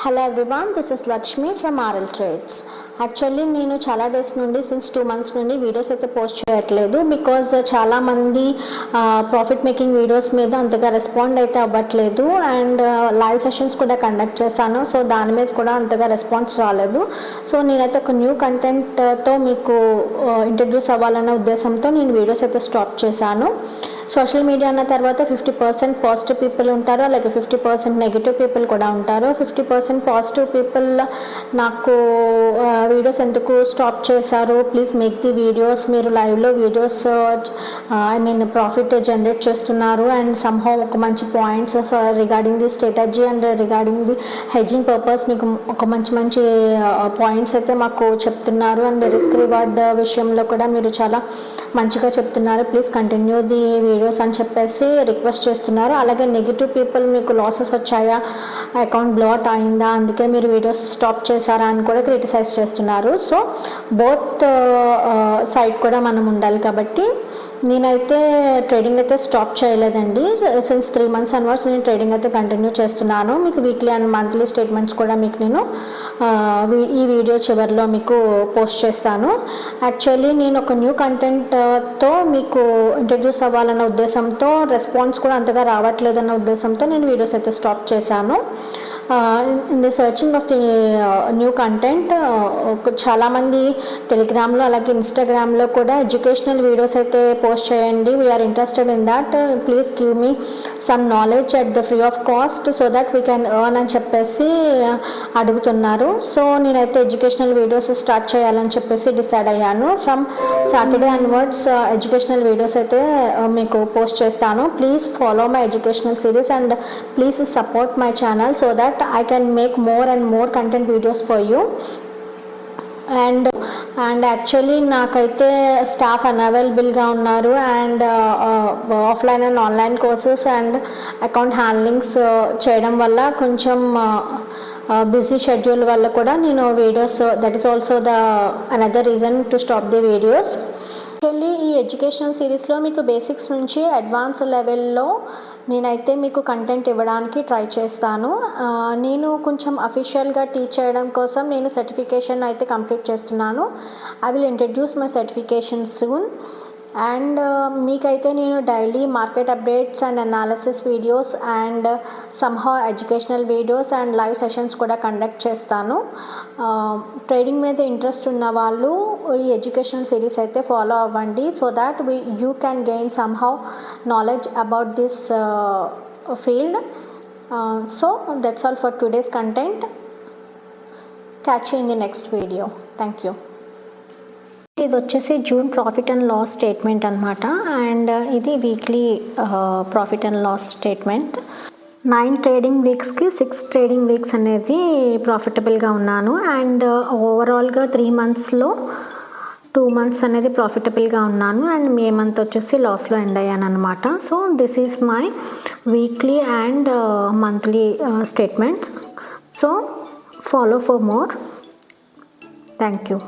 Hello everyone, this is Lakshmi from RL trades. Actually నేను చాలా days నుండి సిన్స్ 2 months నుండి వీడియోస్ అయితే పోస్ట్ చేయట్లేదు. బికాజ్ చాలామంది ప్రాఫిట్ మేకింగ్ వీడియోస్ మీద అంతగా రెస్పాండ్ అయితే అవ్వట్లేదు. అండ్ లైవ్ సెషన్స్ కూడా కండక్ట్ చేశాను. సో దాని మీద కూడా అంతగా రెస్పాన్స్ రాలేదు. సో నేనైతే ఒక న్యూ కంటెంట్తో మీకు ఇంట్రడ్యూస్ అవ్వాలన్న ఉద్దేశంతో నేను వీడియోస్ అయితే స్టాప్ చేశాను. సోషల్ మీడియా అన్న తర్వాత 50% పాజిటివ్ పీపుల్ ఉంటారు, అలాగే 50% నెగిటివ్ పీపుల్ కూడా ఉంటారు. 50% పాజిటివ్ పీపుల్ నాకు వీడియోస్ ఎందుకు స్టాప్ చేశారు, ప్లీజ్ మేక్ ది వీడియోస్, మీరు లైవ్లో వీడియోస్ ప్రాఫిట్ జనరేట్ చేస్తున్నారు అండ్ సమ్హౌ ఒక మంచి points regarding the strategy and regarding the hedging purpose మీకు ఒక మంచి పాయింట్స్ అయితే మాకు చెప్తున్నారు. అండ్ రిస్క్ రివార్డ్ విషయంలో కూడా మీరు చాలా మంచిగా చెప్తున్నారు, ప్లీజ్ కంటిన్యూ ది వీడియోస్ అని చెప్పేసి రిక్వెస్ట్ చేస్తున్నారు. అలాగే నెగిటివ్ పీపుల్ మీకు లాసెస్ వచ్చాయా, అకౌంట్ బ్లాట్ అయిందా, అందుకే మీరు వీడియోస్ స్టాప్ చేశారా అని కూడా క్రిటిసైజ్ చేస్తున్నారు. సో బోత్ సైడ్ కూడా మనం ఉండాలి. కాబట్టి నేనైతే ట్రేడింగ్ అయితే స్టాప్ చేయలేదండి. సిన్స్ 3 months అన్వర్స్ నేను ట్రేడింగ్ అయితే కంటిన్యూ చేస్తున్నాను. మీకు వీక్లీ అండ్ మంత్లీ స్టేట్మెంట్స్ కూడా మీకు నేను ఈ వీడియో చివరిలో మీకు పోస్ట్ చేస్తాను. యాక్చువల్లీ నేను ఒక న్యూ కంటెంట్తో మీకు ఇంట్రడ్యూస్ అవ్వాలన్న ఉద్దేశంతో, రెస్పాన్స్ కూడా అంతగా రావట్లేదన్న ఉద్దేశంతో నేను వీడియోస్ అయితే స్టాప్ చేశాను. In the searching of the new content చాలామంది టెలిగ్రామ్లో అలాగే ఇన్స్టాగ్రామ్లో కూడా ఎడ్యుకేషనల్ వీడియోస్ అయితే పోస్ట్ చేయండి, we are interested in that, please give me some knowledge at the free of cost so that we can earn అని చెప్పేసి అడుగుతున్నారు. సో నేనైతే ఎడ్యుకేషనల్ వీడియోస్ స్టార్ట్ చేయాలని చెప్పేసి డిసైడ్ అయ్యాను. From Saturday onwards educational videos అయితే మీకు పోస్ట్ చేస్తాను. Please follow my educational series and please support my channel so that I can make more and more content videos for you. And actually నాకైతే staff అన్అవైలబుల్గా ఉన్నారు. And offline and online courses and account handlings చేయడం వల్ల కొంచెం busy schedule వల్ల కూడా నేను videos, that is also the another reason to stop the videos. Actually ఈ educational సిరీస్లో మీకు బేసిక్స్ నుంచి అడ్వాన్స్ లెవెల్లో నేనైతే మీకు కంటెంట్ ఇవ్వడానికి ట్రై చేస్తాను. నేను కొంచెం అఫీషియల్గా టీచ్ చేయడం కోసం నేను సర్టిఫికేషన్ అయితే కంప్లీట్ చేస్తున్నాను. I will introduce my certification soon. And మీకైతే నేను daily market updates and analysis videos and somehow educational videos and live sessions కూడా కండక్ట్ చేస్తాను. ట్రేడింగ్ మీద ఇంట్రెస్ట్ ఉన్న వాళ్ళు ఈ ఎడ్యుకేషనల్ సిరీస్ అయితే ఫాలో అవ్వండి so that you can gain somehow knowledge about this field. So that's all for today's content. Catch you in the next video. Thank you. ఇది వచ్చేసి June profit and loss statement అనమాట. And ఇది weekly profit and loss statement. 9 trading వీక్స్కి 6 trading weeks అనేది ప్రాఫిటబుల్గా ఉన్నాను. And ఓవరాల్గా 3 monthsలో 2 months అనేది ప్రాఫిటబుల్గా ఉన్నాను. అండ్ మే మంత్ వచ్చేసి లాస్లో ఎండ్ అయ్యాను అనమాట. So this is my weekly and monthly statements. So follow for more. Thank you.